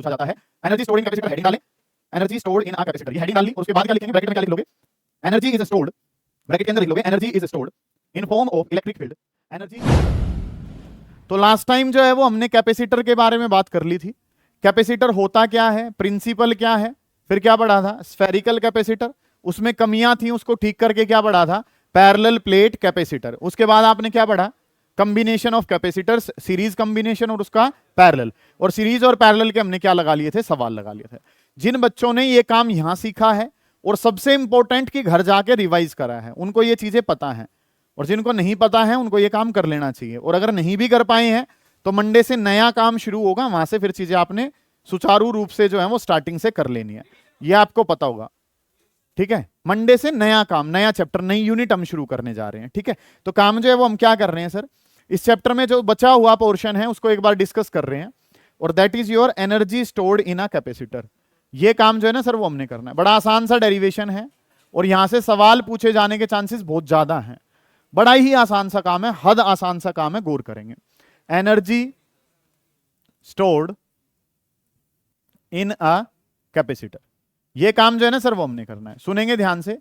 पूछा जाता है। Energy stored in capacitor, heading डालें, energy stored in a capacitor, ये हेडिंग डालनी और उसके बाद क्या लिखेंगे, ब्रैकेट में क्या लिख लोगे, एनर्जी इज स्टोर्ड, ब्रैकेट के अंदर लिख लोगे energy is stored in form of electric field energy. तो लास्ट टाइम जो है वो हमने कैपेसिटर के बारे में बात कर ली थी। कैपेसिटर होता क्या है, प्रिंसिपल क्या है, फिर क्या पढ़ा था, स्फेरिकल कैपेसिटर, उसमें कमियां थी उसको ठीक करके क्या पढ़ा था, पैरेलल प्लेट कैपेसिटर। उसके बाद आपने क्या पढ़ा, combination of capacitors, series combination और उसका पैरेलल। और सीरीज और पैरेलल के हमने क्या लगा लिए थे, सवाल लगा लिए थे। जिन बच्चों ने ये काम यहां सीखा है और सबसे इंपॉर्टेंट कि घर जाके रिवाइज करा है, उनको ये चीजें पता है, और जिनको नहीं पता है उनको ये काम कर लेना चाहिए। और अगर नहीं भी कर पाए हैं तो मंडे से नया काम शुरू होगा, वहां से फिर चीजें आपने सुचारू रूप से जो है वो स्टार्टिंग से कर लेनी है, ये आपको पता होगा। ठीक है, मंडे से नया काम, नया चैप्टर, नई यूनिट हम शुरू करने जा रहे हैं। ठीक है, तो काम जो है वो हम क्या कर रहे हैं सर, इस चैप्टर में जो बचा हुआ पोर्शन है उसको एक बार डिस्कस कर रहे हैं, और that is your energy stored in a capacitor. ये काम जो है ना सर वो हमने करना है। बड़ा आसान सा डेरिवेशन है और यहां से सवाल पूछे जाने के चांसेस बहुत ज्यादा हैं। बड़ा ही आसान सा काम है, हद आसान सा काम है, गौर करेंगे। Energy stored in a capacitor, ये काम जो है ना सर वो हमने करना है। सुनेंगे ध्यान से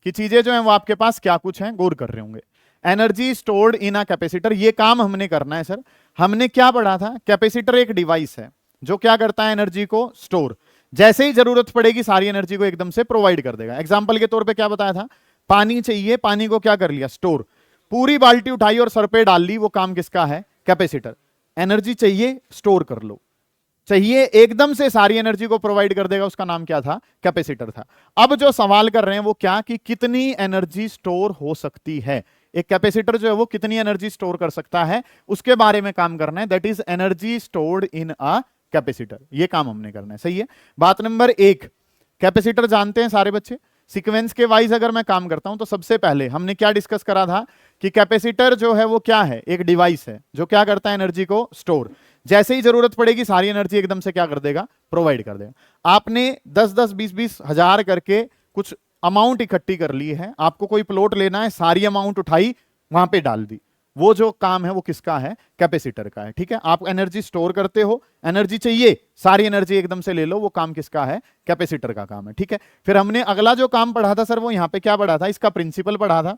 कि चीजें जो हैं वो आपके पास क्या कुछ हैं, गौर कर रहे होंगे। Energy stored in a capacitor, ये काम हमने करना है सर। हमने क्या पढ़ा था, कैपेसिटर एक डिवाइस है जो क्या करता है, एनर्जी को स्टोर, जैसे ही जरूरत पड़ेगी सारी एनर्जी को एकदम से प्रोवाइड कर देगा। एग्जांपल के तौर पे क्या बताया था, पानी चाहिए, पानी को क्या कर लिया, स्टोर, पूरी बाल्टी उठाई और सर पे डाल ली, वो काम किसका है, कैपेसिटर। एनर्जी चाहिए, स्टोर कर लो, चाहिए एकदम से सारी एनर्जी को प्रोवाइड कर देगा, उसका नाम क्या था, कैपेसिटर था। अब जो सवाल कर रहे हैं वो क्या, कि कितनी एनर्जी स्टोर हो सकती है, एक कैपेसिटर जो है वो कितनी एनर्जी स्टोर कर सकता है, उसके बारे में काम करना है। That is energy stored in a capacitor, ये काम हमने करना है। सही है। बात नंबर एक, कैपेसिटर जानते हैं सारे बच्चे। सीक्वेंस के वाइज अगर मैं काम करता हूं तो सबसे पहले हमने क्या डिस्कस करा था, कि कैपेसिटर जो है वो क्या है, एक डिवाइस है जो क्या करता है, एनर्जी को स्टोर, जैसे ही जरूरत पड़ेगी सारी एनर्जी एकदम से क्या कर देगा, प्रोवाइड कर देगा। आपने 10-10, 20-20 हजार करके कुछ अमाउंट इकट्ठी कर ली है, आपको कोई प्लॉट लेना है, सारी अमाउंट उठाई वहां पे डाल दी, वो जो काम है वो किसका है, कैपेसिटर का है। ठीक है, आप एनर्जी स्टोर करते हो, एनर्जी चाहिए, सारी एनर्जी एकदम से ले लो, वो काम किसका है, कैपेसिटर का काम है। ठीक है, फिर हमने अगला जो काम पढ़ा था सर वो यहां पे क्या पढ़ा था, इसका प्रिंसिपल पढ़ा था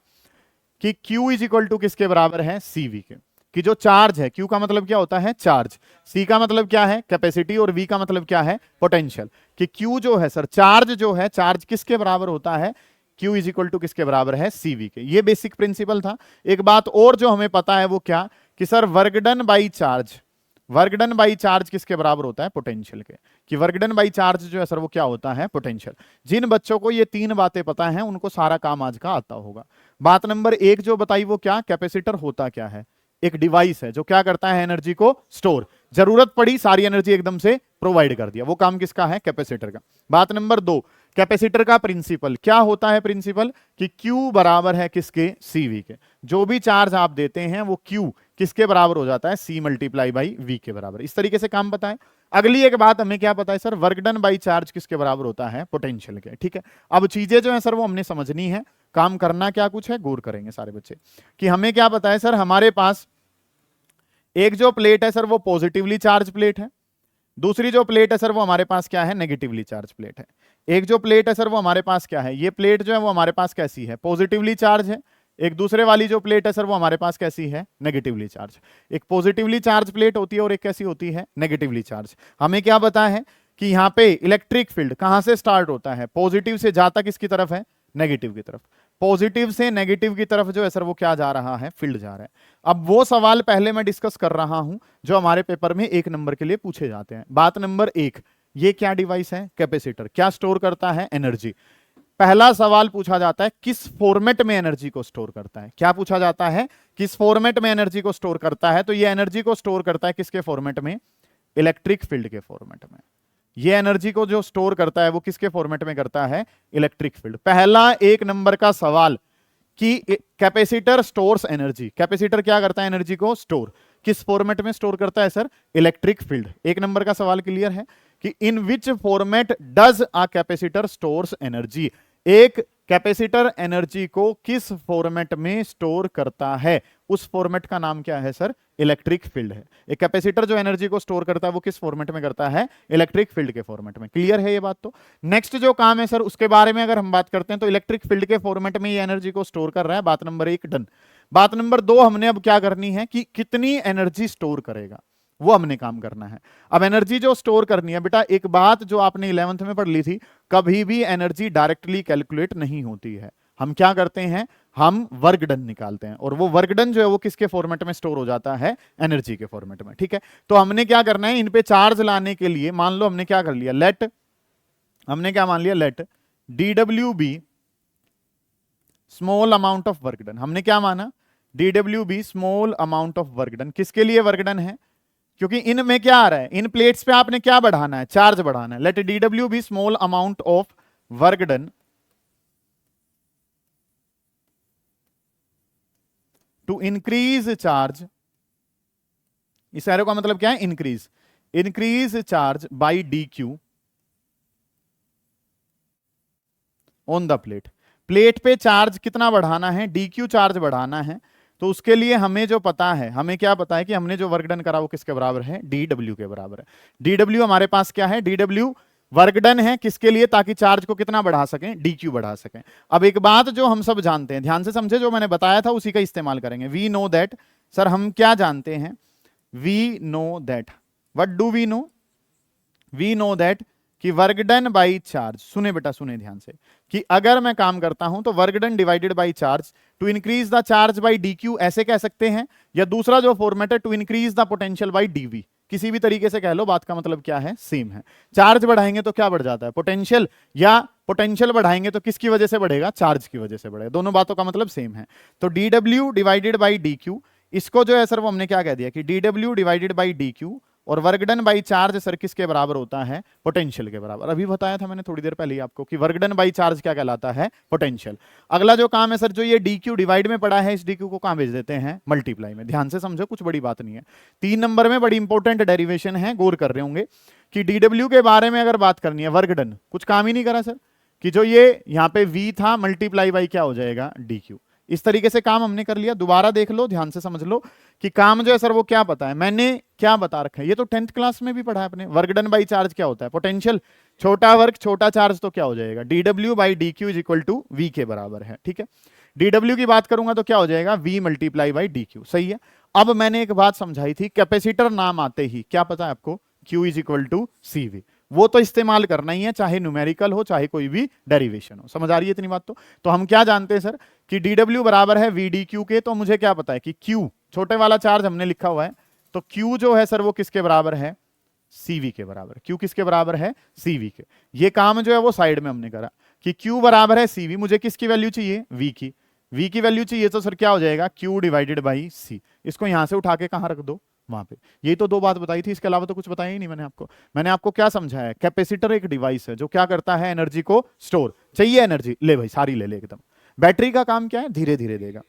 कि Q इज इक्वल टू किसके बराबर है, CV के। कि जो चार्ज है, Q का मतलब क्या होता है, चार्ज, C का मतलब क्या है, कैपेसिटी, और V का मतलब क्या है, पोटेंशियल। कि Q जो है सर, चार्ज जो है, चार्ज किसके बराबर होता है, Q इज इक्वल टू किसके बराबर है, CV के। ये बेसिक प्रिंसिपल था। एक बात और जो हमें पता है वो क्या, कि sir work done by charge, work done by charge किसके बराबर होता है, पोटेंशियल के। कि वर्क डन बाई चार्ज जो है सर वो क्या होता है, पोटेंशियल। जिन बच्चों को ये तीन बातें पता हैं उनको सारा काम आज का आता होगा। बात नंबर एक जो बताई वो क्या, कैपेसिटर होता क्या है, एक डिवाइस है जो क्या करता है, एनर्जी को स्टोर, जरूरत पड़ी सारी एनर्जी एकदम से प्रोवाइड कर दिया, वो काम किसका है, कैपेसिटर का। बात नंबर दो, कैपेसिटर का प्रिंसिपल क्या होता है, प्रिंसिपल कि Q बराबर है किसके, CV के। जो भी चार्ज आप देते हैं वो Q किसके बराबर हो जाता है, C मल्टीप्लाई बाई V के बराबर। इस तरीके से काम पता है। अगली एक बात हमें क्या पता है sir, work done by charge किसके बराबर होता है, पोटेंशियल के। ठीक है, अब चीजें जो है सर वो हमने समझनी है, काम करना क्या कुछ है, गौर करेंगे सारे बच्चे। कि हमें क्या पता है सर, हमारे पास एक जो प्लेट है सर वो पॉजिटिवली चार्ज प्लेट है, दूसरी जो प्लेट है सर वो हमारे पास क्या है, नेगेटिवली चार्ज प्लेट है। एक जो प्लेट है सर वो हमारे पास क्या है, ये प्लेट जो है वो हमारे पास कैसी है, पॉजिटिवली चार्ज है। एक दूसरे वाली जो प्लेट है सर वो हमारे पास कैसी है, नेगेटिवली चार्ज। एक पॉजिटिवली चार्ज प्लेट होती है और एक कैसी होती है, नेगेटिवली चार्ज। हमें क्या पता है कि यहाँ पे इलेक्ट्रिक फील्ड कहां से स्टार्ट होता है, पॉजिटिव से जाता किसकी तरफ है, नेगेटिव की तरफ। पॉजिटिव से नेगेटिव की तरफ जो है सर वो क्या जा रहा है, फील्ड जा रहा है। अब वो सवाल पहले मैं डिस्कस कर रहा हूं जो हमारे पेपर में 1 नंबर के लिए पूछे जाते हैं। बात नंबर 1, ये क्या डिवाइस है, कैपेसिटर, क्या स्टोर करता है, एनर्जी। पहला सवाल पूछा जाता है किस फॉर्मेट में एनर्जी को स्टोर करता है, क्या पूछा जाता है, किस फॉर्मेट में एनर्जी को स्टोर करता है। तो ये एनर्जी को स्टोर करता है किसके फॉर्मेट में, इलेक्ट्रिक फील्ड के फॉर्मेट में। ये एनर्जी को जो स्टोर करता है वो किसके फॉर्मेट में करता है, इलेक्ट्रिक फील्ड। पहला 1 नंबर का सवाल कि कैपेसिटर स्टोर्स एनर्जी, कैपेसिटर क्या करता है, एनर्जी को स्टोर, किस फॉर्मेट में स्टोर करता है सर, इलेक्ट्रिक फील्ड। 1 नंबर का सवाल क्लियर है कि in which format does a capacitor stores energy, एक कैपेसिटर एनर्जी को किस फॉर्मेट में स्टोर करता है, उस फॉर्मेट का नाम क्या है सर, इलेक्ट्रिक फील्ड है। एक कैपेसिटर जो एनर्जी को स्टोर करता है वो किस फॉर्मेट में करता है? इलेक्ट्रिक फील्ड के फॉर्मेट में। क्लियर है ये बात? तो नेक्स्ट जो काम है सर उसके बारे में अगर हम बात करते हैं तो इलेक्ट्रिक फील्ड के फॉर्मेट में ये एनर्जी को स्टोर कर रहा है। बात नंबर 1 डन। बात नंबर 2 हमने अब क्या करनी है कि कितनी एनर्जी स्टोर करेगा वो हमने काम करना है। अब एनर्जी जो स्टोर करनी है बेटा, एक बात जो आपने 11th में पढ़ ली थी, कभी भी एनर्जी डायरेक्टली कैलकुलेट नहीं होती है। हम क्या करते हैं? हम वर्क डन निकालते हैं, और वो वर्क डन जो है वो किसके फॉर्मेट में स्टोर हो जाता है? एनर्जी के फॉर्मेट में। ठीक है, तो हमने क्या करना है, इन पे चार्ज लाने के लिए मान लो हमने क्या कर लिया, हमने क्या मान लिया, लेट डीडब्ल्यू be small amount of work done. हमने क्या माना? डीडब्ल्यू be small amount of work done. किसके लिए वर्क डन है? क्योंकि इनमें क्या आ रहा है, इन प्लेट्स पे आपने क्या बढ़ाना है? चार्ज बढ़ाना है। लेट डीडब्ल्यू be small amount of work done to increase charge. इस एरो का मतलब क्या है? Increase charge by D q on the plate. Plate पे चार्ज कितना बढ़ाना है? डी क्यू चार्ज बढ़ाना है। तो उसके लिए हमें जो पता है, हमें क्या पता है कि हमने जो वर्क डन करा वो किसके बराबर है? डीडब्ल्यू के बराबर है। डीडब्ल्यू हमारे पास क्या है? डीडब्ल्यू वर्क डन है। किसके लिए? ताकि चार्ज को कितना बढ़ा सकें? डी क्यू बढ़ा सकें। अब एक बात जो हम सब जानते हैं, ध्यान से समझे, जो मैंने बताया था उसी का इस्तेमाल करेंगे। वी नो दैट, सर हम क्या जानते हैं? We know that, what do we know? We know that कि वर्क डन बाई चार्ज, सुने बेटा सुने ध्यान से, कि अगर मैं काम करता हूं तो work done divided by charge to increase the charge by D q, ऐसे कह सकते हैं। या दूसरा जो फॉर्मेट है, to increase the potential by dV, किसी भी तरीके से कह लो, बात का मतलब क्या है? सेम है। चार्ज बढ़ाएंगे तो क्या बढ़ जाता है? पोटेंशियल। या पोटेंशियल बढ़ाएंगे तो किसकी वजह से बढ़ेगा? चार्ज की वजह से बढ़ेगा। दोनों बातों का मतलब सेम है। तो D W divided by D Q, इसको जो है सर वो हमने क्या कह दिया कि D W divided by D Q, और work done by charge sir किसके बराबर होता है? पोटेंशियल के बराबर। अभी बताया था मैंने थोड़ी देर पहले ही आपको कि वर्क डन बाई चार्ज क्या कहलाता है? पोटेंशियल। अगला जो काम है सर, जो ये डी क्यू डिवाइड में पड़ा है, इस डी क्यू को कहां भेज देते हैं? मल्टीप्लाई में। ध्यान से समझो, कुछ बड़ी बात नहीं है। 3 नंबर में बड़ी इंपॉर्टेंट डेरिवेशन है, गौर कर रहे होंगे कि डीडब्ल्यू के बारे में अगर बात करनी है, वर्क डन कुछ काम ही नहीं करा सर, कि जो ये यहाँ पे वी था मल्टीप्लाई बाई क्या हो जाएगा? D Q. इस तरीके से काम हमने कर लिया। दोबारा देख लो, ध्यान से समझ लो कि काम जो है सर वो क्या पता है, मैंने क्या बता रखा है, ये तो 10th क्लास में भी पढ़ा है अपने। वर्क डन बाई चार्ज क्या होता है? पोटेंशियल। छोटा वर्क छोटा चार्ज तो क्या हो जाएगा? डीडब्ल्यू by D q is equal to V के बराबर है। ठीक है, डीडब्ल्यू की बात करूंगा तो क्या हो जाएगा? V multiply by D q. सही है। अब मैंने एक बात समझाई थी, कैपेसिटर नाम आते ही क्या पता है आपको? Q is equal to C V. वो तो इस्तेमाल करना ही है, चाहे न्यूमेरिकल हो चाहे कोई भी डेरिवेशन हो। समझ आ रही है इतनी बात? तो हम क्या जानते हैं सर कि dw बराबर है वी डी क्यू के। तो मुझे क्या पता है कि q, छोटे वाला चार्ज हमने लिखा हुआ है, तो q जो है सर वो किसके बराबर है? cv के बराबर। q किसके बराबर है? cv के। ये काम जो है वो साइड में हमने करा कि q बराबर है cv। मुझे किसकी वैल्यू चाहिए? v की। v की वैल्यू चाहिए तो सर क्या हो जाएगा? q divided by c। इसको यहां से उठा के कहां रख दो? वहां पे। यही तो 2 बात बताई थी, इसके अलावा तो कुछ बताया ही नहीं मैंने आपको। मैंने आपको क्या समझाया? कैपेसिटर एक डिवाइस है जो क्या करता है? एनर्जी को स्टोर। चाहिए एनर्जी? ले भाई, सारी ले ले एकदम। बैटरी का काम क्या है? धीरे धीरे देगा।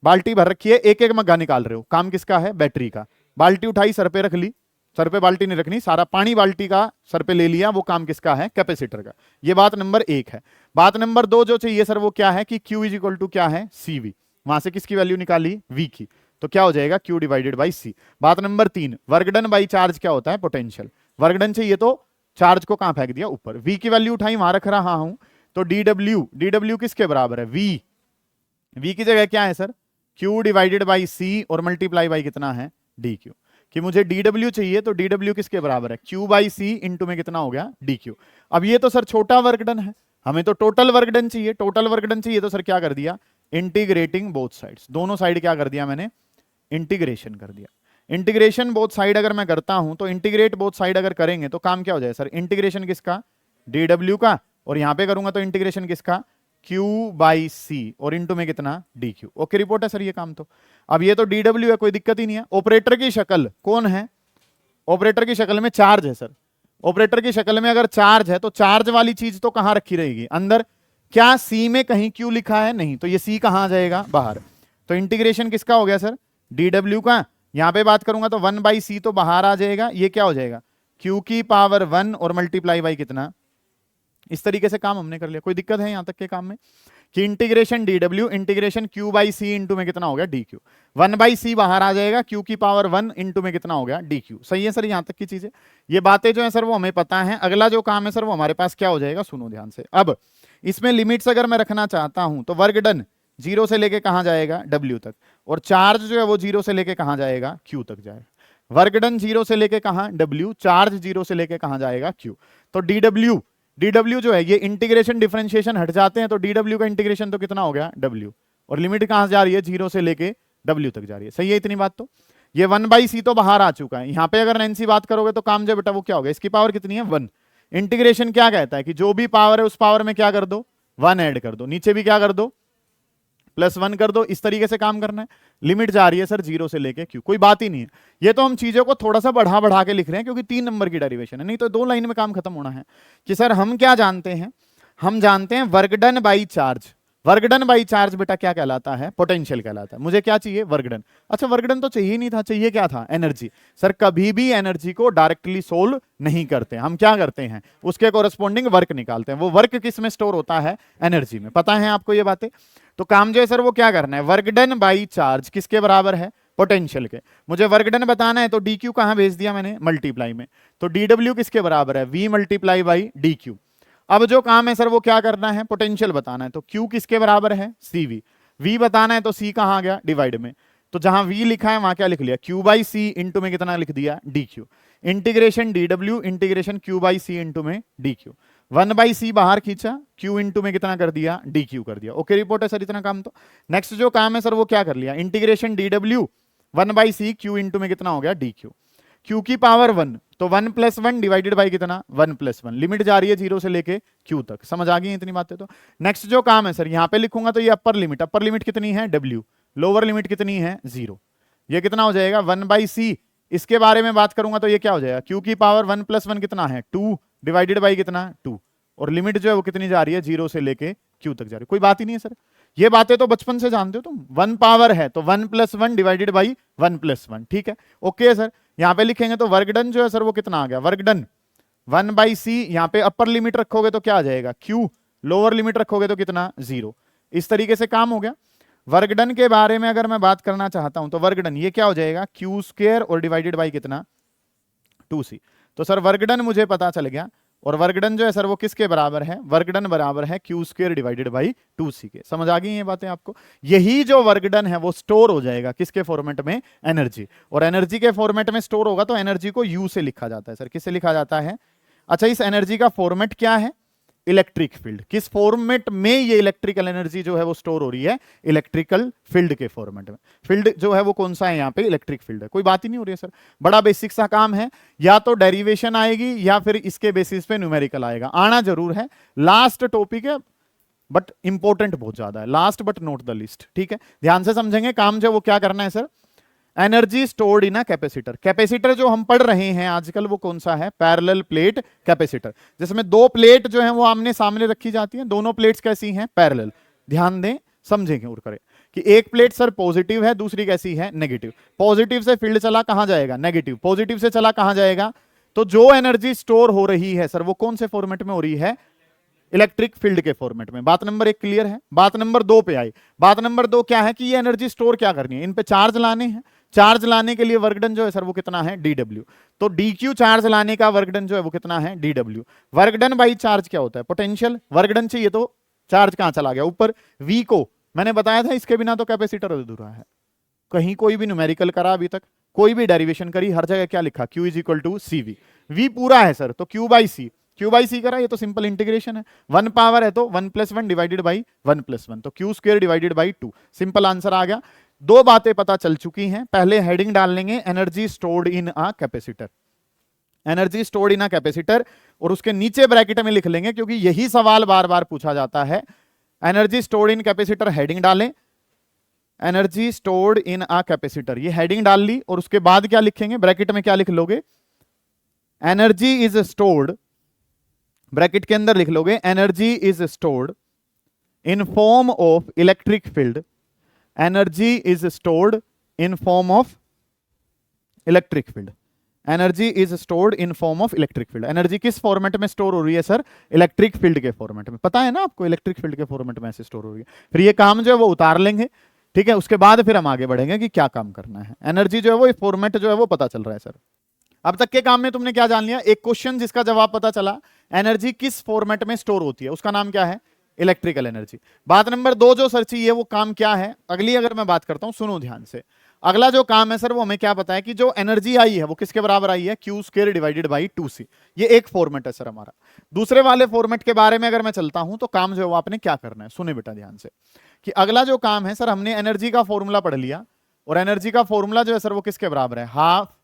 बाल्टी भर रखी है, एक एक मग्गा निकाल रहे हो, काम किसका है? बैटरी का। बाल्टी उठाई, सर पे रख ली, सर पे बाल्टी नहीं रखनी, सारा पानी बाल्टी का सर पे ले लिया, वो काम किसका है? कैपेसिटर का। ये बात नंबर 1 है। बात नंबर 2 जो चाहिए सर वो क्या है कि Q इज इक्वल टू क्या है? CV। वहां से किसकी वैल्यू निकाली? V की। तो क्या हो जाएगा? Q divided by C। बात number 3, work done by charge क्या होता है? पोटेंशियल। वर्क डन चाहिए तो चार्ज को कहां फेंक दिया? ऊपर। V की वैल्यू उठाई, वहां रख रहा हूं, तो डीडब्ल्यू किसके बराबर है? V की जगह क्या है sir? Q divided by C और मल्टीप्लाई बाई कितना है? DQ। कि मुझे डीडब्ल्यू चाहिए तो डीडब्ल्यू किसके बराबर है? Q बाई C इंटू में कितना हो गया? DQ। अब ये तो सर छोटा वर्क डन है, हमें तो टोटल वर्क डन चाहिए। टोटल वर्क डन चाहिए तो सर क्या कर दिया? Integrating both sides. दोनों साइड क्या कर दिया मैंने? इंटीग्रेशन कर दिया। इंटीग्रेशन बोथ साइड अगर मैं करता हूं तो इंटीग्रेट बोथ साइड अगर करेंगे तो काम क्या हो जाए सर? इंटीग्रेशन किसका? डीडब्ल्यू का। और यहां पे करूंगा तो इंटीग्रेशन किसका? Q बाई C और इंटू में कितना? DQ। ओके रिपोर्ट है सर ये काम। तो अब ये तो डीडब्ल्यू है, कोई दिक्कत ही नहीं है। ऑपरेटर की शक्ल कौन है? ऑपरेटर की शक्ल में चार्ज है सर। ऑपरेटर की शक्ल में अगर चार्ज है तो चार्ज वाली चीज तो कहां रखी रहेगी? अंदर। क्या C में कहीं Q लिखा है? नहीं। तो ये C कहां जाएगा? बाहर। तो इंटीग्रेशन किसका हो गया सर? डीडब्ल्यू का। यहां पे बात करूंगा तो 1 बाई C तो बाहर आ जाएगा। ये क्या हो जाएगा? Q की पावर 1 और मल्टीप्लाई बाई कितना? इस तरीके से काम हमने कर लिया। कोई दिक्कत है यहां तक के काम में कि इंटीग्रेशन डी डब्ल्यू integration q by C into में कितना हो गया डी क्यू, 1 बाई सी बाहर आ जाएगा, क्यू की पावर 1 इंटू में कितना हो गया डी क्यू। सही है सर, यहां तक की चीजें, ये बातें जो है सर वो हमें पता है। अगला जो काम है सर वो हमारे पास क्या हो जाएगा, सुनो ध्यान से। अब इसमें लिमिट्स अगर मैं रखना चाहता हूं तो वर्क डन 0 से लेके कहां जाएगा, डब्ल्यू तक, और चार्ज जो है वो 0 से लेके कहां जाएगा, क्यू तक जाएगा। वर्क डन 0 से लेके कहां, डब्ल्यू, चार्ज 0 से लेके कहां जाएगा, क्यू। तो डीडब्ल्यू जो है ये इंटीग्रेशन डिफरेंशिएशन हट जाते हैं तो डीडब्ल्यू का इंटीग्रेशन तो कितना हो गया, डब्ल्यू, और लिमिट कहां जा रही है, 0 से लेके डब्ल्यू तक जा रही है। सही है इतनी बात। तो ये 1 बाई सी तो बाहर आ चुका है। यहां पे अगर नैन्सी बात करोगे तो काम जो बेटा वो क्या हो गया, इसकी पावर कितनी है, 1। इंटीग्रेशन क्या कहता है कि जो भी पावर है उस पावर में क्या कर दो, 1 ऐड कर दो, नीचे भी क्या कर दो, +1 कर दो। इस तरीके से काम करना है। लिमिट जा रही है सर 0 से लेके क्यू, कोई बात ही नहीं है। ये तो हम चीजों को थोड़ा सा बढ़ा बढ़ा के लिख रहे हैं क्योंकि 3 नंबर की डेरिवेशन है, नहीं तो 2 लाइन में काम खत्म होना है। कि सर हम क्या जानते हैं, हम जानते हैं work done by charge. Work done by charge बेटा क्या कहलाता है, पोटेंशियल कहलाता है। मुझे क्या चाहिए, वर्क डन। अच्छा वर्क डन तो चाहिए नहीं था, चाहिए क्या था, एनर्जी। सर कभी भी एनर्जी को डायरेक्टली सोल्व नहीं करते, हम क्या करते हैं, उसके कोरस्पॉन्डिंग वर्क निकालते हैं। वो वर्क किस में स्टोर होता है, एनर्जी में। पता है आपको ये बातें। तो काम जो है सर वो क्या करना है, वर्क डन बाई चार्ज किसके बराबर है, पोटेंशियल के। मुझे वर्क डन बताना है तो डी क्यू कहां भेज दिया मैंने, मल्टीप्लाई में। तो डी डब्ल्यू किसके बराबर है, V multiply by D q. अब जो काम है सर वो क्या करना है, पोटेंशियल बताना है। तो क्यू किसके बराबर है, सी वी। वी बताना है तो सी कहां आ गया, डिवाइड में। तो जहां वी लिखा है वहां क्या लिख लिया, क्यू बाई सी इंटू में कितना लिख दिया, डी क्यू। इंटीग्रेशन डी डब्ल्यू integration q by C into में डी क्यू। 1 बाई सी बाहर खींचा, क्यू इंटू में कितना कर दिया, डी क्यू कर दिया। ओके रिपोर्ट है सर इतना काम। तो नेक्स्ट जो काम है सर वो क्या कर लिया, इंटीग्रेशन डी डब्ल्यू 1 बाई सी क्यू इंटू में कितना हो गया, डी क्यू। क्यू की पावर 1 तो 1 + 1 डिवाइडेड बाई कितना, 1 + 1। लिमिट जा रही है 0 से लेके क्यू तक। समझ आ गई इतनी बातें। तो नेक्स्ट जो काम है सर यहां पे लिखूंगा तो ये अपर लिमिट कितनी है, डब्ल्यू। लोअर लिमिट कितनी है, 0। ये कितना हो जाएगा, 1 बाई सी। इसके बारे में बात करूंगा तो ये क्या हो जाएगा, क्यू की पावर 1 + 1 कितना है, 2 डिवाइडेड बाई कितना, 2। और लिमिट जो है वो कितनी जा रही है, 0 से लेके क्यू तक जा रही है। कोई बात ही नहीं है सर, ये बातें तो बचपन से जानते हो तुम। 1 पावर है तो 1 + 1 डिवाइडेड बाई 1 + 1। ठीक है, ओके सर। यहां पे लिखेंगे तो वर्क डन जो है सर वो कितना आ गया, वर्क डन 1 बाई सी। यहां पे अपर लिमिट रखोगे तो क्या आ जाएगा, क्यू। लोअर लिमिट रखोगे तो कितना, 0। इस तरीके से काम हो गया। वर्क डन के बारे में अगर मैं बात करना चाहता हूं तो वर्क डन ये क्या हो जाएगा, क्यू स्क्वायर और डिवाइडेड बाई कितना, 2c। तो सर वर्क डन मुझे पता चल गया। और वर्क डन जो है सर वो किसके बराबर है, वर्क डन बराबर है Q square divided by 2c के। समझ आ गई ये बातें आपको। यही जो वर्क डन है वो स्टोर हो जाएगा किसके फॉर्मेट में, एनर्जी। और एनर्जी के फॉर्मेट में स्टोर होगा तो एनर्जी को यू से लिखा जाता है। सर किससे लिखा जाता है, अच्छा इस एनर्जी का फॉर्मेट क्या है, इलेक्ट्रिक फील्ड। किस फॉर्मेट में ये इलेक्ट्रिकल एनर्जी जो है वो स्टोर हो रही है, इलेक्ट्रिकल फील्ड के फॉर्मेट में। फील्ड जो है वो कौन सा है, यहाँ पे इलेक्ट्रिक फील्ड है। कोई बात ही नहीं हो रही है सर, बड़ा बेसिक सा काम है। या तो डेरिवेशन आएगी या फिर इसके बेसिस पे न्यूमेरिकल आएगा, आना जरूर है। लास्ट टॉपिक है बट इंपॉर्टेंट बहुत ज्यादा है, last but not the list. ठीक है, ध्यान से समझेंगे। काम जो वो क्या करना है sir, energy stored in a capacitor. Capacitor जो हम पढ़ रहे हैं आजकल वो कौन सा है, पैरेलल प्लेट कैपेसिटर, जिसमें 2 प्लेट जो है वो आमने सामने रखी जाती है। दोनों प्लेट्स कैसी हैं, पैरेलल। ध्यान दें, समझेंगे और करें कि एक प्लेट सर पॉजिटिव है, दूसरी कैसी है, नेगेटिव। पॉजिटिव से फील्ड चला कहां जाएगा, नेगेटिव। पॉजिटिव से चला कहां जाएगा, तो जो एनर्जी स्टोर हो रही है सर वो कौन से फॉर्मेट में हो रही है, इलेक्ट्रिक फील्ड के फॉर्मेट में। बात नंबर 1 क्लियर है। बात नंबर 2 पे आई। बात नंबर 2 क्या है कि ये एनर्जी स्टोर क्या करनी है, इन पे चार्ज लाने हैं। चार्ज लाने के लिए वर्क डन जो है सर वो कितना है, डी डब्ल्यू। तो डी क्यू चार्ज लाने का वर्क डन जो है वो कितना है, D W. Work done by charge क्या होता है, पोटेंशियल। वर्क डन चाहिए तो चार्ज कहां चला गया, ऊपर। वी को मैंने बताया था इसके बिना तो कैपेसिटर अधूरा है। कहीं कोई भी न्यूमेरिकल करा अभी तक, कोई भी डेरिवेशन करी, हर जगह क्या लिखा, Q is equal to C V. V पूरा है सर तो Q by C. Q by C करा, ये तो सिंपल इंटीग्रेशन है। 1 पावर है तो 1 + 1 डिवाइडेड बाई 1 + 1, तो Q square divided by 2। Simple answer आ गया। 2 बातें पता चल चुकी हैं। पहले हेडिंग डाल लेंगे energy stored in a capacitor, energy stored in a capacitor, और उसके नीचे ब्रैकेट में लिख लेंगे क्योंकि यही सवाल बार बार पूछा जाता है। Energy stored in capacitor heading डालें, energy stored in a capacitor, ये हेडिंग डाल ली। और उसके बाद क्या लिखेंगे, ब्रैकेट में क्या लिख लोगे, एनर्जी इज स्टोर्ड, ब्रैकेट के अंदर लिख लोगे energy is stored in form of electric field. Energy is stored in form of electric field. Energy is stored in form of electric field. Energy किस फॉर्मेट में स्टोर हो रही है sir? Electric field के फॉर्मेट में। पता है ना आपको, इलेक्ट्रिक फील्ड के फॉर्मेट में ऐसे स्टोर हो रही है। फिर ये काम जो है वो उतार लेंगे, ठीक है, उसके बाद फिर हम आगे बढ़ेंगे कि क्या काम करना है। एनर्जी जो है वो फॉर्मेट जो है वो पता चल रहा है सर। अब तक के काम में तुमने क्या जान लिया? एक क्वेश्चन जिसका जवाब पता चला, एनर्जी किस फॉर्मेट में स्टोर होती है, उसका नाम क्या है? Electrical energy. बात नंबर 2 जो सर चाहिए वो काम क्या है? अगली अगर मैं बात करता हूं, सुनो ध्यान से। अगला जो काम है सर वो हमें क्या पता है कि जो एनर्जी आई है वो किसके बराबर आई है? Q square divided by 2c। ये एक फॉर्मेट है सर हमारा। दूसरे वाले फॉर्मेट के बारे में अगर मैं चलता हूं तो काम जो है वो आपने क्या करना है, सुने बेटा ध्यान से, कि अगला जो काम है सर, हमने एनर्जी का फॉर्मूला पढ़ लिया, और एनर्जी का फॉर्मूला जो है सर वो किसके बराबर है? हाफ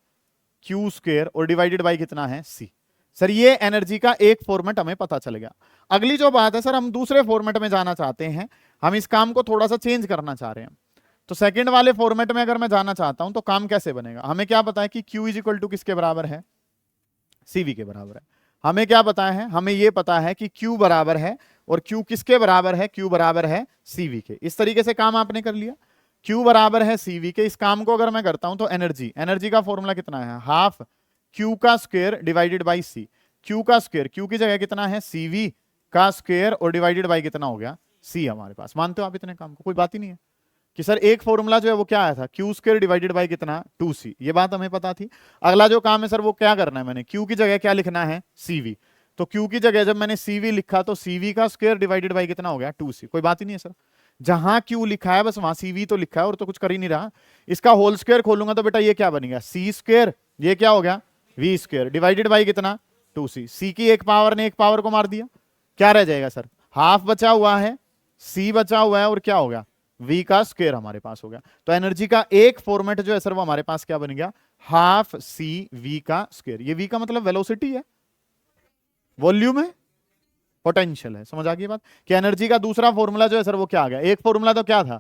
क्यू स्क्वायर और डिवाइडेड बाई कितना है? सी। सर ये एनर्जी का एक फॉर्मेट हमें पता चल गया। अगली जो बात है सर, हम दूसरे फॉर्मेट में जाना चाहते हैं, हम इस काम को थोड़ा सा चेंज करना चाह रहे हैं। तो सेकंड वाले फॉर्मेट में अगर मैं जाना चाहता हूं तो काम कैसे बनेगा? हमें क्या पता है कि Q इज इक्वल टू किसके बराबर है? CV के बराबर है। हमें क्या पता है? हमें यह पता है कि Q बराबर है, और Q किसके बराबर है? Q बराबर है CV के। इस तरीके से काम आपने कर लिया। Q बराबर है CV के। इस काम को अगर मैं करता हूं तो एनर्जी का फॉर्मूला कितना है? हाफ Q का square divided by C। Q का स्क्वायर, Q की जगह कितना है? CV का स्क्वायर और डिवाइडेड बाई कितना हो गया? C हमारे पास। मानते हो आप इतने काम को? कोई बात ही नहीं है कि सर एक फॉर्मूला जो है वो क्या आया था? Q स्क्वायर डिवाइडेड बाई कितना? 2c। ये बात हमें पता थी। अगला जो काम है सर वो क्या करना है? मैंने Q की जगह क्या लिखना है? CV। तो Q की जगह जब मैंने CV लिखा तो CV का स्क्वायर डिवाइडेड बाई कितना हो गया? 2c। कोई बात ही नहीं है सर, जहां Q लिखा है बस वहां CV तो लिखा है, और तो कुछ कर ही नहीं रहा। इसका होल स्क्वायर खोलूंगा तो बेटा ये क्या बनेगा? C स्क्वायर, ये क्या हो गया? V स्क्वायर डिवाइडेड बाई कितना? 2c। C की एक पावर ने एक पावर को मार दिया, क्या रह जाएगा सर? हाफ बचा हुआ है, C बचा हुआ है, और क्या हो गया? V का स्क्वायर हमारे पास हो गया। तो एनर्जी का एक फॉर्मेट जो है सर वो हमारे पास क्या बन गया? हाफ C V का स्क्वायर। ये V का मतलब वेलोसिटी है, वॉल्यूम है, पोटेंशियल है। समझ आ गई बात? कि एनर्जी का दूसरा फॉर्मूला जो है सर वो क्या आ गया? एक फॉर्मूला तो क्या था?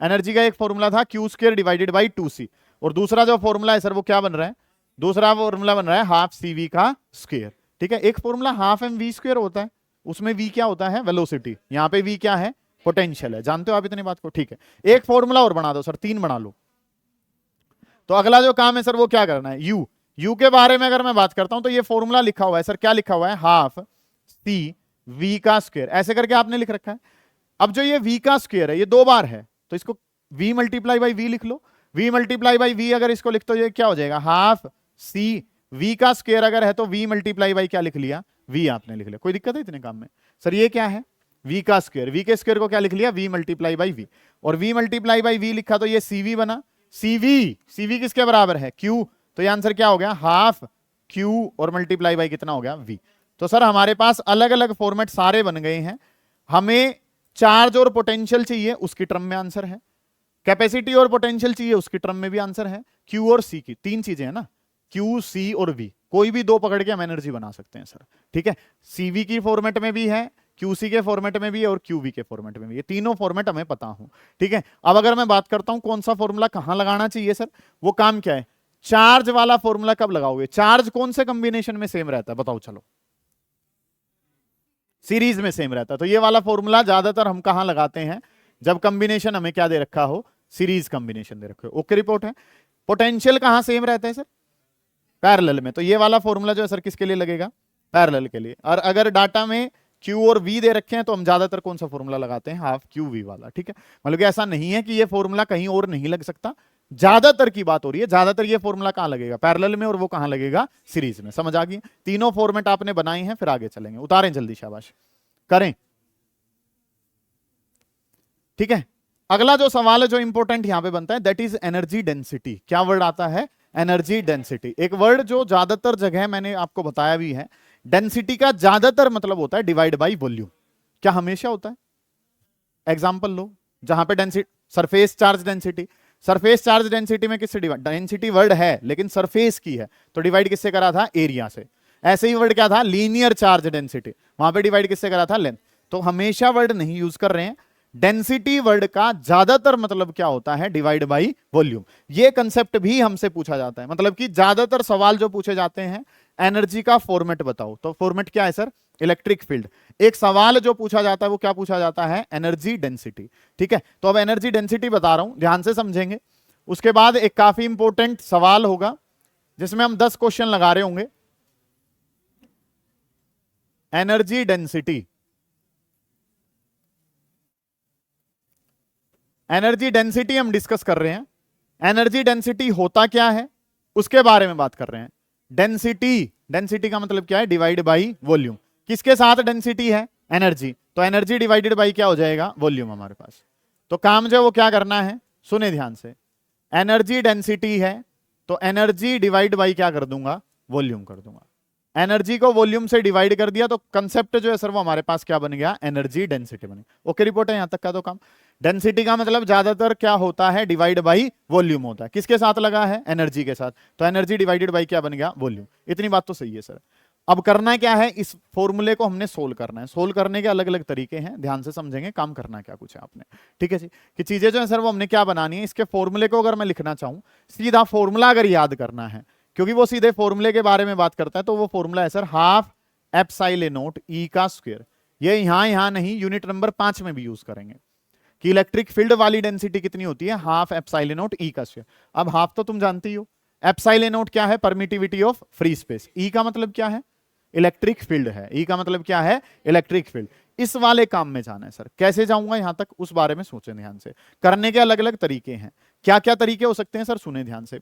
एनर्जी का एक फॉर्मूला था Q square divided by 2c, और दूसरा जो फॉर्मूला है सर वो क्या बन रहा है? दूसरा फॉर्मूला बन रहा है हाफ CV का स्क्वायर। ठीक है, एक फॉर्मूला हाफ mv स्क्वायर होता है, उसमें V क्या होता है? वेलोसिटी। यहां पे V क्या है? पोटेंशियल है। जानते हो आप इतनी बात को? ठीक है, एक फॉर्मूला और बना दो सर, 3 बना लो। तो अगला जो काम है सर वो क्या करना है? U के बारे में अगर मैं बात करता हूं तो ये फॉर्मूला लिखा हुआ है सर, क्या लिखा हुआ है? हाफ C V का स्क्वायर, ऐसे करके आपने लिख रखा है। अब जो ये V का स्क्वायर है ये 2 बार है, तो इसको V मल्टीप्लाई बाई V लिख लो। V मल्टीप्लाई बाई V अगर इसको लिखते हो ये क्या हो जाएगा? हाफ C V का स्क्वायर अगर है तो V मल्टीप्लाई बाई क्या लिख लिया? V आपने लिख लिया। कोई दिक्कत है इतने काम में? सर ये क्या है? V का स्क्वायर। V के स्क्वायर को क्या लिख लिया? V मल्टीप्लाई बाई V, और V मल्टीप्लाई बाई V लिखा तो ये CV बना। CV किसके बराबर है? Q। तो ये आंसर क्या हो गया? हाफ Q और मल्टीप्लाई बाई कितना हो गया? V। तो सर हमारे पास अलग अलग फॉर्मेट सारे बन गए हैं। हमें चार्ज और पोटेंशियल चाहिए, उसकी टर्म में आंसर है। कैपेसिटी और पोटेंशियल चाहिए, उसकी टर्म में भी आंसर है। Q और C की 3 चीजें है ना, Q C और V, कोई भी 2 पकड़ के हम एनर्जी बना सकते हैं सर। ठीक है, CV की फॉर्मेट में भी है, QC के फॉर्मेट में भी है, और QV के फॉर्मेट में भी। ये तीनों फॉर्मेट हमें पता हो। ठीक है, अब अगर मैं बात करता हूं कौन सा फॉर्मूला कहां लगाना चाहिए सर, वो काम क्या है? चार्ज वाला फॉर्मूला कब लगाओगे? चार्ज कौन से कॉम्बिनेशन में सेम रहता है बताओ? चलो, सीरीज में सेम रहता है। तो ये वाला फॉर्मूला ज्यादातर हम कहां लगाते हैं? जब कॉम्बिनेशन हमें क्या दे रखा हो? सीरीज कॉम्बिनेशन दे रखे हो। ओके, रिपोर्ट है। पोटेंशियल कहां सेम रहता है सर? पैरेलल में। तो ये वाला फॉर्मूला जो है सर किसके लिए लगेगा? पैरेलल के लिए। और अगर डाटा में Q और V दे रखे हैं तो हम ज्यादातर कौन सा फॉर्मूला लगाते हैं? हाफ QV वाला। ठीक है, मतलब कि ऐसा नहीं है कि ये फॉर्मूला कहीं और नहीं लग सकता, ज्यादातर की बात हो रही है। ज्यादातर ये फॉर्मूला कहां लगेगा? पैरेलल में, और वो कहां लगेगा? सीरीज में। समझ आ गई? तीनों फॉर्मेट आपने बनाए हैं, फिर आगे चलेंगे। उतारें जल्दी, शाबाश करें। ठीक है, अगला जो सवाल है जो इंपॉर्टेंट यहां पे बनता है, दैट इज एनर्जी डेंसिटी। क्या वर्ड आता है? Energy density. एक वर्ड जो ज्यादातर जगह मैंने आपको बताया भी है। डेंसिटी का ज्यादातर मतलब होता है डिवाइड बाई वॉल्यूम। क्या हमेशा होता है? एग्जांपल लो, जहां पे density, surface charge density. Surface charge density में किससे डिवाइड? डेंसिटी वर्ड है लेकिन सरफेस की है, तो डिवाइड किससे करा था? एरिया से। ऐसे ही वर्ड क्या था? लीनियर चार्ज डेंसिटी, वहां पे डिवाइड किससे करा था? लेंथ। तो हमेशा वर्ड नहीं यूज कर रहे हैं। डेंसिटी वर्ड का ज्यादातर मतलब क्या होता है? Divide by volume. ये कंसेप्ट भी हमसे पूछा जाता है, मतलब कि ज्यादातर सवाल जो पूछे जाते हैं, एनर्जी का फॉर्मेट बताओ, तो फॉर्मेट क्या है सर? Electric field. एक सवाल जो पूछा जाता है वो क्या पूछा जाता है? Energy density. ठीक है, तो अब एनर्जी डेंसिटी बता रहा हूं, ध्यान से समझेंगे। उसके बाद एक काफी इंपॉर्टेंट सवाल होगा, जिसमें हम 10 क्वेश्चन लगा रहे होंगे। एनर्जी डेंसिटी, एनर्जी डेंसिटी हम डिस्कस कर रहे हैं। एनर्जी डेंसिटी होता क्या है उसके बारे में बात कर रहे हैं। डेंसिटी, डेंसिटी का मतलब क्या है? Divide by volume. किसके साथ डेंसिटी है? एनर्जी, तो एनर्जी डिवाइडेड बाई क्या हो जाएगा? वॉल्यूम हमारे पास। तो काम जो है वो क्या करना है, सुने ध्यान से। एनर्जी डेंसिटी है तो एनर्जी डिवाइड बाई क्या कर दूंगा? वॉल्यूम कर दूंगा। एनर्जी को वॉल्यूम से डिवाइड कर दिया तो कंसेप्ट जो है सर वो हमारे पास क्या बन गया? एनर्जी डेंसिटी बनी। ओके रिपोर्ट है यहां तक का तो काम। डेंसिटी का मतलब ज्यादातर क्या होता है? डिवाइड बाई वॉल्यूम होता है। किसके साथ लगा है? एनर्जी के साथ। तो एनर्जी डिवाइडेड बाई क्या बन गया? वॉल्यूम। इतनी बात तो सही है सर। अब करना क्या है? इस फॉर्मूले को हमने सोल्व करना है। सोल्व करने के अलग अलग तरीके हैं, ध्यान से समझेंगे। काम करना क्या कुछ है आपने, ठीक है जी। कि चीजें जो है सर वो हमने क्या बनानी है, इसके फॉर्मूले को अगर मैं लिखना चाहूं, सीधा फॉर्मूला अगर याद करना है, क्योंकि वो सीधे फॉर्मूले के बारे में बात करता है, तो वो फॉर्मूला है sir half epsilon naught E का स्क्वायर। ये यहां नहीं, यूनिट नंबर 5 में भी यूज करेंगे कि इलेक्ट्रिक फील्ड वाली डेंसिटी कितनी होती है? हाफ एप्सिलॉन नॉट ई का स्क्वायर। अब हाफ तो तुम जानती हो, एप्सिलॉन नॉट क्या है? Permittivity of free space. E का मतलब क्या है? इलेक्ट्रिक फील्ड है। ई का मतलब क्या है? Electric field. इस वाले काम में जाना है सर। कैसे जाऊंगा यहां तक, उस बारे में सोचें ध्यान से। करने के अलग अलग तरीके हैं। क्या क्या तरीके हो सकते हैं सर? सुने ध्यान से।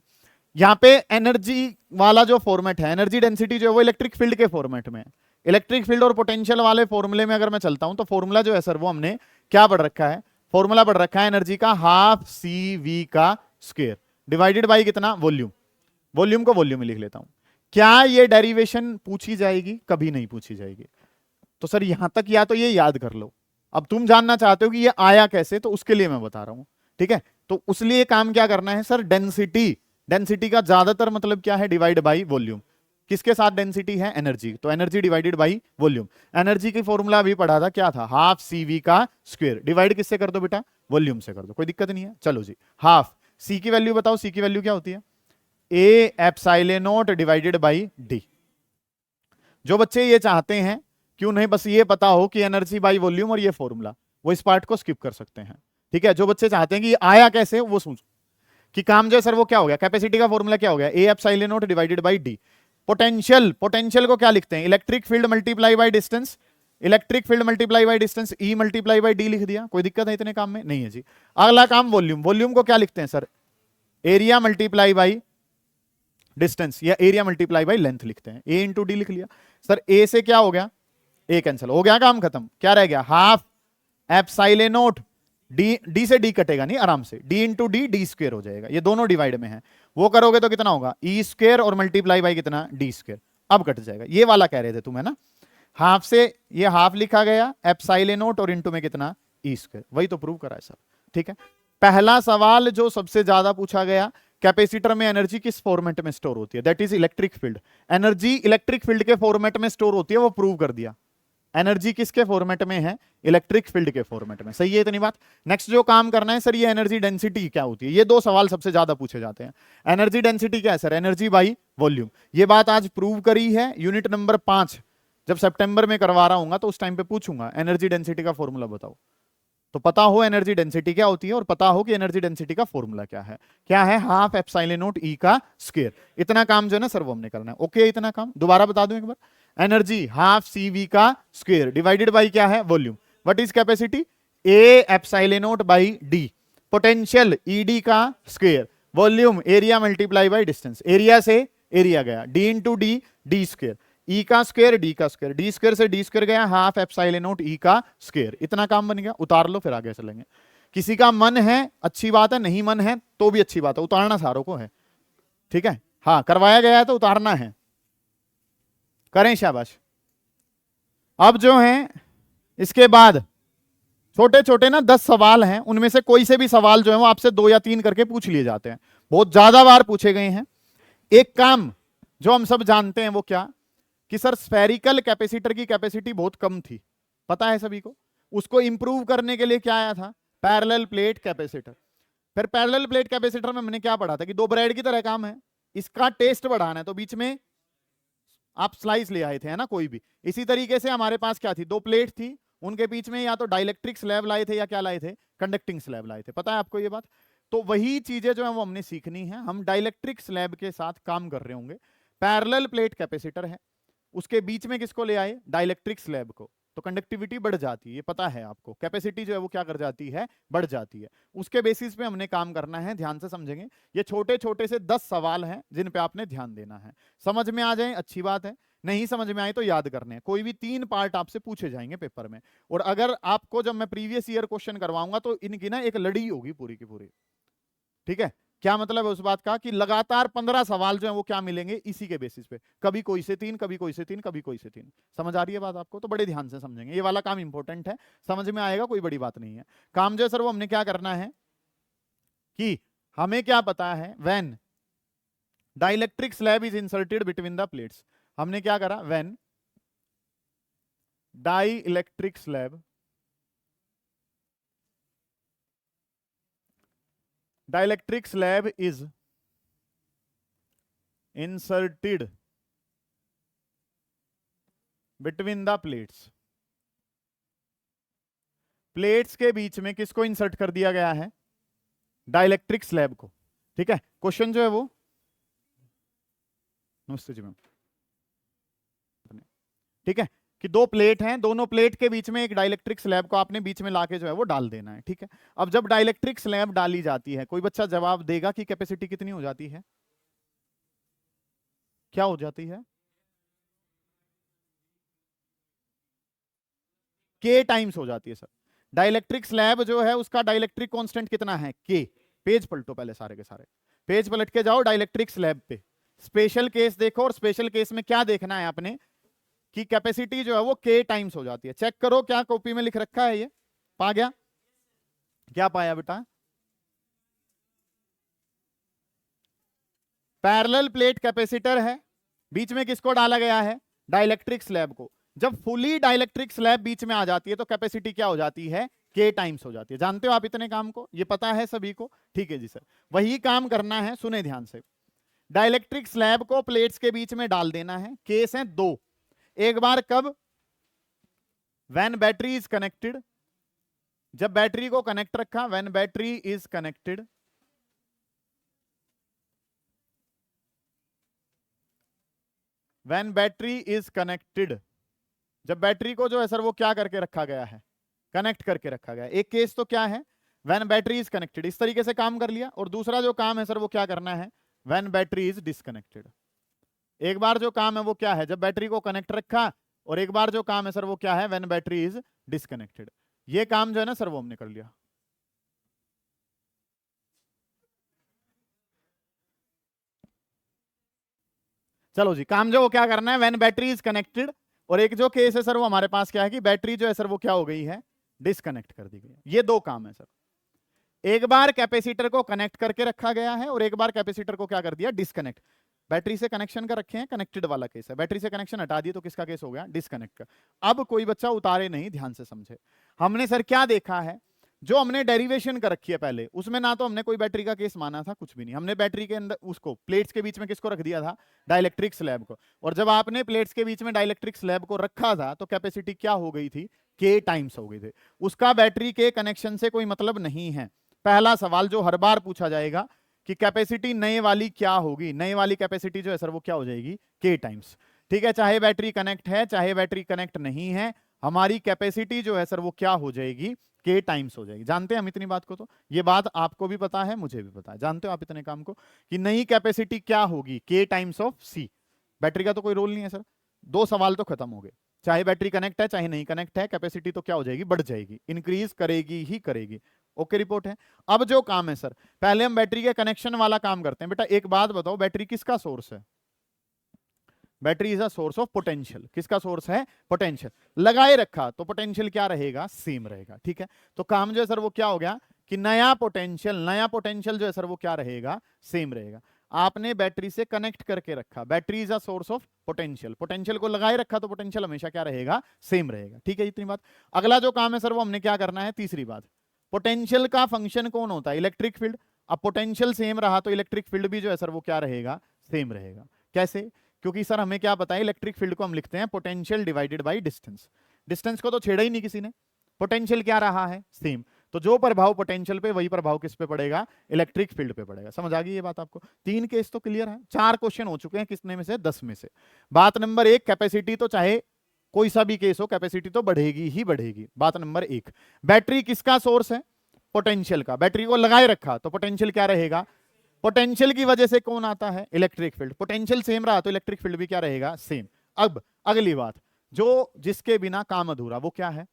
यहां पे एनर्जी वाला जो फॉर्मेट है, एनर्जी डेंसिटी जो है वो इलेक्ट्रिक फील्ड के फॉर्मेट में है। इलेक्ट्रिक फील्ड और पोटेंशियल वाले फॉर्मूले में अगर मैं चलता हूं तो फॉर्मूला जो है सर वो हमने क्या पढ़ रखा है? फॉर्मूला पढ़ रखा है एनर्जी का हाफ सी वी का स्क्वायर डिवाइडेड बाई कितना? वॉल्यूम। वॉल्यूम को वॉल्यूम में लिख लेता हूं। क्या ये डेरिवेशन पूछी जाएगी? कभी नहीं पूछी जाएगी। तो सर यहां तक या तो ये याद कर लो। अब तुम जानना चाहते हो कि ये आया कैसे, तो उसके लिए मैं बता रहा हूं, ठीक है। तो उसलिए काम क्या करना है सर? डेंसिटी, डेंसिटी का ज्यादातर मतलब क्या है? Divide by volume. किसके साथ डेंसिटी है? एनर्जी, तो energy divided by volume. Energy की फॉर्मूला अभी पढ़ा था, क्या था? हाफ सी वी का स्क्वायर। डिवाइड किससे कर दो बेटा? वॉल्यूम से कर दो, कोई दिक्कत नहीं है। चलो जी, हाफ सी की वैल्यू बताओ। सी की वैल्यू क्या होती है? ए epsilon not divided by D. जो बच्चे ये चाहते हैं कि उन्हें बस ये पता हो कि एनर्जी बाई वॉल्यूम और ये फॉर्मूला, वो इस पार्ट को स्किप कर सकते हैं, ठीक है। जो बच्चे चाहते हैं कि ये आया कैसे, वो सोचो कि काम जो है सर वो क्या हो गया? कैपेसिटी का फॉर्मूला क्या हो गया? ए epsilon not divided by D. Potential, potential को क्या लिखते हैं? Electric field multiply by distance. Electric field multiply by distance, E multiply by D लिख दिया। कोई दिक्कत है इतने काम में? नहीं है जी। अगला काम वॉल्यूम। वॉल्यूम को क्या लिखते हैं sir? Area multiply by distance, या एरिया मल्टीप्लाई बाई लेंथ लिखते हैं। ए इंटू डी लिख लिया सर। ए से क्या हो गया? ए कैंसिल हो गया, काम खत्म। क्या रह गया? Half epsilon not D. D से डी कटेगा नहीं, आराम से D into D, D square हो जाएगा। ये दोनों डिवाइड में है, वो करोगे तो कितना होगा? ई स्क्वायर और मल्टीप्लाई बाई कितना? D square. अब कट जाएगा। ये वाला कह रहे थे तुम, है ना। हाफ से ये हाफ लिखा गया, एप्सिलॉन नॉट और इंटू में कितना? E square. वही तो प्रूव करा है सर, ठीक है। पहला सवाल जो सबसे ज्यादा पूछा गया, कैपेसिटर में एनर्जी किस फॉर्मेट में स्टोर होती है? That is electric field. Energy electric field के फॉर्मेट में स्टोर होती है, वो प्रूव कर दिया। एनर्जी किसके फॉर्मेट में है? इलेक्ट्रिक फील्ड के फॉर्मेट में। सही है इतनी बात। नेक्स्ट जो काम करना है सर, ये एनर्जी डेंसिटी क्या होती है? ये दो सवाल सबसे ज्यादा पूछे जाते हैं। एनर्जी डेंसिटी क्या है सर? Energy by volume. ये बात आज प्रूव करी है। यूनिट नंबर 5 जब सितंबर में करवा रहा हूं तो उस टाइम पे पूछूंगा एनर्जी डेंसिटी का फॉर्मूला बताओ। तो पता हो एनर्जी डेंसिटी क्या होती है और पता हो कि एनर्जी डेंसिटी का फॉर्मूला क्या है। क्या है? हाफ एप्सिलॉन नॉट ई का स्क्वायर। इतना काम जो है ना सर वो हमने करना है। ओके, इतना काम दोबारा बता दूं एक बार। एनर्जी हाफ सी वी का स्क्वायर डिवाइडेड बाई क्या है? Volume. What is capacity? A epsilon naught by D. Potential E D का square. Volume area multiply by distance. Area से एरिया गया, D into D, D square. E का square, D का square, D square से D square गया, half epsilon naught E का square. इतना काम बन गया। उतार लो फिर आगे चलेंगे। किसी का मन है अच्छी बात है, नहीं मन है तो भी अच्छी बात है, उतारना सारों को है, ठीक है। हाँ, करवाया गया है तो उतारना है, करें, शाबाश। अब जो है इसके बाद छोटे छोटे ना 10 सवाल हैं, उनमें से कोई से भी सवाल जो है वो आपसे 2 या 3 करके पूछ लिए जाते हैं, बहुत ज्यादा बार पूछे गए हैं। एक काम जो हम सब जानते हैं वो क्या कि सर स्फेरिकल कैपेसिटर की कैपेसिटी बहुत कम थी, पता है सभी को। उसको इंप्रूव करने के लिए क्या आया था? Parallel plate capacitor. फिर पैरेलल प्लेट कैपेसिटर में हमने क्या पढ़ा था कि 2 ब्रेड की तरह काम है, इसका टेस्ट बढ़ाना है तो बीच में आप स्लाइस ले आए थे, है ना, कोई भी। इसी तरीके से हमारे पास क्या थी? 2 प्लेट थी, उनके बीच में या तो डाइलेक्ट्रिक स्लैब लाए थे या क्या लाए थे? कंडक्टिंग स्लैब लाए थे, पता है आपको ये बात। तो वही चीजें जो है वो हमने सीखनी है। हम डाइलेक्ट्रिक स्लैब के साथ काम कर रहे होंगे। पैरेलल प्लेट कैपेसिटर है, उसके बीच में किसको ले आए, डाइलेक्ट्रिक स्लैब को, तो कंडक्टिविटी बढ़ जाती है, ये पता है आपको। कैपेसिटी जो है वो क्या कर जाती है, बढ़ जाती है। उसके बेसिस पे हमने काम करना है, ध्यान से समझेंगे। ये छोटे छोटे से 10 सवाल हैं जिन पे आपने ध्यान देना है। समझ में आ जाए अच्छी बात है, नहीं समझ में आए तो याद करने हैं। कोई भी 3 पार्ट आपसे पूछे जाएंगे पेपर में, और अगर आपको जब मैं प्रीवियस ईयर क्वेश्चन करवाऊंगा तो इनकी ना एक लड़ी होगी पूरी की पूरी। ठीक है, क्या मतलब है उस बात का कि लगातार 15 सवाल जो है वो क्या मिलेंगे इसी के बेसिस पे, कभी कोई से 3, कभी कोई से 3, कभी कोई से 3। समझ आ रही है बात आपको? तो बड़े ध्यान से समझेंगे, ये वाला काम इंपॉर्टेंट है, समझ में आएगा, कोई बड़ी बात नहीं है। काम जो है सर वो हमने क्या करना है कि हमें क्या पता है, when dielectric slab is inserted between the plates, हमने क्या करा, when dielectric slab is inserted between the plates, plates के बीच में किसको इंसर्ट कर दिया गया है, डाइलेक्ट्रिक स्लैब को। ठीक है, क्वेश्चन जो है वो, नमस्ते जी मैम, ठीक है, कि 2 प्लेट हैं, दोनों प्लेट के बीच में एक डाइलेक्ट्रिक स्लैब को आपने बीच में लाके जो है वो डाल देना है। ठीक है, अब जब डाइलेक्ट्रिक स्लैब डाली जाती है, कोई बच्चा जवाब देगा कि कैपेसिटी कितनी हो जाती है, क्या हो जाती है, के टाइम्स हो जाती है सर। डाइलेक्ट्रिक स्लैब जो है उसका डाइलेक्ट्रिक कांस्टेंट कितना है, के। पेज पलटो पहले, सारे के सारे पेज पलट के जाओ डाइलेक्ट्रिक स्लैब पे, स्पेशल केस देखो, और स्पेशल केस में क्या देखना है आपने कि कैपेसिटी जो है वो के टाइम्स हो जाती है। चेक करो क्या कॉपी में लिख रखा है, ये पा गया, क्या पाया बेटा, पैरेलल प्लेट कैपेसिटर है, बीच में किसको डाला गया है, डाइलेक्ट्रिक स्लैब को। जब फुली डाइलेक्ट्रिक स्लैब बीच में आ जाती है तो कैपेसिटी क्या हो जाती है, के टाइम्स हो जाती है। जानते हो आप इतने काम को, ये पता है सभी को? ठीक है जी सर, वही काम करना है, सुने ध्यान से। डाइलेक्ट्रिक स्लैब को प्लेट्स के बीच में डाल देना है, केस है 2। एक बार कब, व्हेन बैटरी इज कनेक्टेड, जब बैटरी को कनेक्ट रखा, when battery is connected, when battery is connected, जब बैटरी को जो है सर वो क्या करके रखा गया है, कनेक्ट करके रखा गया है। एक केस तो क्या है, व्हेन बैटरी इज कनेक्टेड, इस तरीके से काम कर लिया, और दूसरा जो काम है सर वो क्या करना है, व्हेन बैटरी इज डिस्कनेक्टेड। एक बार जो काम है वो क्या है, जब बैटरी को कनेक्ट रखा, और एक बार जो काम है सर वो क्या है, व्हेन बैटरी इज डिस्कनेक्टेड। ये काम जो है ना सर वो हमने कर लिया। चलो जी, काम जो वो क्या करना है, व्हेन बैटरी इज कनेक्टेड, और एक जो केस है सर वो हमारे पास क्या है कि बैटरी जो है सर वो क्या हो गई है, डिस्कनेक्ट कर दी गई। ये 2 काम है सर, एक बार कैपेसिटर को कनेक्ट करके रखा गया है, और एक बार कैपेसिटर को क्या कर दिया, डिस्कनेक्ट। बैटरी से कनेक्शन का रखे हैं, कनेक्टेड वाला केस है, बैटरी से कनेक्शन हटा दिए तो किसका केस हो गया, डिस्कनेक्ट का। अब कोई बच्चा उतारे नहीं, ध्यान से समझे। हमने सर क्या देखा है, जो हमने डेरिवेशन कर रखी है पहले, उसमें ना तो हमने कोई बैटरी का केस माना था, कुछ भी नहीं। हमने बैटरी के अंदर उसको प्लेट्स के बीच में किसको रख दिया था, डाइलेक्ट्रिक स्लैब को। और जब आपने प्लेट्स के बीच में डाइलेक्ट्रिक स्लैब को रखा था तो कैपेसिटी क्या हो गई थी, के टाइम्स हो गई थी। उसका बैटरी के कनेक्शन से कोई मतलब नहीं है। पहला सवाल जो हर बार पूछा जाएगा कि कैपेसिटी नए वाली क्या होगी, नए वाली कैपेसिटी जो है सर वो क्या हो जाएगी, के टाइम्स। ठीक है, चाहे बैटरी कनेक्ट है चाहे बैटरी कनेक्ट नहीं है, हमारी कैपेसिटी जो है सर वो क्या हो जाएगी, के टाइम्स हो जाएगी। जानते हैं हम इतनी बात को, तो ये बात आपको भी पता है, मुझे भी पता है। जानते हो आप इतने काम को कि नई कैपेसिटी क्या होगी, के टाइम्स ऑफ सी। बैटरी का तो कोई रोल नहीं है सर, 2 सवाल तो खत्म हो गए। चाहे बैटरी कनेक्ट है चाहे नहीं कनेक्ट है, कैपेसिटी तो क्या हो जाएगी, बढ़ जाएगी, इंक्रीज करेगी ही करेगी। ओके, रिपोर्ट है। अब जो काम है सर, पहले हम बैटरी के कनेक्शन वाला काम करते हैं। बेटा एक बात बताओ, बैटरी किसका सोर्स है, battery is a source of potential. किसका सोर्स है, पोटेंशियल। लगाए रखा तो पोटेंशियल क्या रहेगा, सेम रहेगा। ठीक है, तो काम जो है सर वो क्या हो गया कि नया पोटेंशियल जो है सर वो क्या रहेगा, सेम रहेगा। आपने बैटरी से कनेक्ट करके रखा, battery is a source of potential, potential को लगाए रखा तो पोटेंशियल हमेशा क्या रहेगा, सेम रहेगा। ठीक है, इतनी बात। अगला जो काम है सर वो हमने क्या करना है, तीसरी बात, पोटेंशियल का फंक्शन कौन होता है, इलेक्ट्रिक फील्ड। अब पोटेंशियल सेम रहा तो इलेक्ट्रिक फील्ड भी जो है सर वो क्या रहेगा, सेम रहेगा। कैसे, क्योंकि सर हमें क्या पता है, इलेक्ट्रिक फील्ड को हम लिखते हैं potential divided by distance. Distance को तो छेड़ा ही नहीं किसी ने, पोटेंशियल क्या रहा है, सेम। तो जो प्रभाव पोटेंशियल पे वही प्रभाव किस पे पड़ेगा, इलेक्ट्रिक फील्ड पे पड़ेगा। समझ आ गई ये बात आपको? 3 केस तो क्लियर है, 4 क्वेश्चन हो चुके हैं, कितने में से, 10 में से। बात नंबर 1, कैपेसिटी तो चाहे कोई सा भी केस हो, कैपेसिटी तो बढ़ेगी ही बढ़ेगी। बात नंबर 1, बैटरी किसका सोर्स है, पोटेंशियल का। बैटरी को लगाए रखा तो पोटेंशियल क्या रहेगा, पोटेंशियल की वजह से कौन आता है, इलेक्ट्रिक फील्ड। पोटेंशियल सेम रहा तो इलेक्ट्रिक फील्ड भी क्या रहेगा, सेम। अब अगली बात, जो जिसके बिना काम अधूरा, वो क्या है,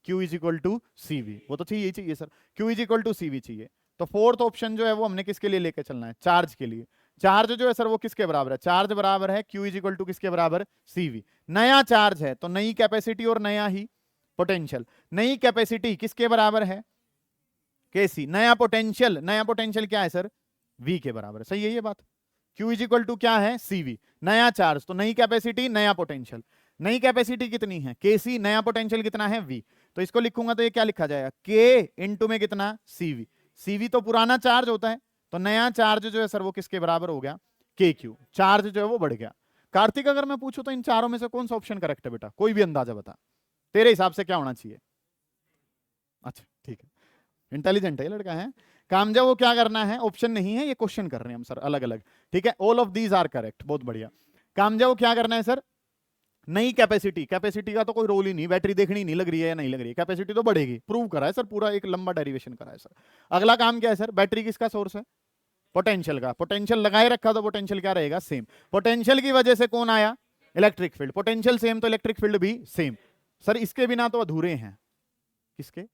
Q is equal to CV। वो तो चाहिए ही चाहिए sir, Q is equal to CV चाहिए। तो फोर्थ ऑप्शन जो है वो हमने किसके लिए लेके चलना है, चार्ज के लिए। चार्ज जो है सर वो किसके बराबर है, चार्ज बराबर है Q इज इक्वल टू किसके बराबर, CV। नया चार्ज है तो नई कैपेसिटी और नया ही पोटेंशियल। नई कैपेसिटी किसके बराबर है, KC। नया पोटेंशियल क्या है सर, V के बराबर है। सही है ये बात। Q इज इक्वल टू क्या है, CV। नया चार्ज तो नई कैपेसिटी नया पोटेंशियल। नई कैपेसिटी कितनी है, KC। नया पोटेंशियल कितना है, V। तो इसको लिखूंगा तो ये क्या लिखा जाएगा, K इंटू में कितना, CV। CV तो पुराना चार्ज होता है, तो नया चार्ज जो है सर वो किसके बराबर हो गया, KQ। चार्ज जो है वो बढ़ गया। कार्तिक अगर मैं पूछूं तो इन चारों में से कौन सा ऑप्शन करेक्ट है बेटा, कोई भी अंदाजा बता, तेरे हिसाब से क्या होना चाहिए। अच्छा ठीक है, इंटेलिजेंट है लड़का है। काम जो वो क्या करना है, ऑप्शन नहीं है, ये क्वेश्चन कर रहे हैं हम सर अलग अलग। ठीक है, all of these are correct, बहुत बढ़िया। काम जो क्या करना है सर, नई कैपेसिटी। कैपेसिटी का तो कोई रोल ही नहीं, बैटरी देखनी नहीं लग रही है या नहीं लग रही है, कैपेसिटी तो बढ़ेगी, प्रूव करा है सर, पूरा एक लंबा डेरिवेशन करा है सर। अगला काम क्या है सर, बैटरी किसका सोर्स है, पोटेंशियल का। पोटेंशियल लगाए रखा तो पोटेंशियल क्या रहेगा, सेम। पोटेंशियल की वजह से कौन आया, इलेक्ट्रिक फील्ड। पोटेंशियल सेम तो इलेक्ट्रिक फील्ड भी सेम। सर इसके बिना तो अधूरे हैं, किसके,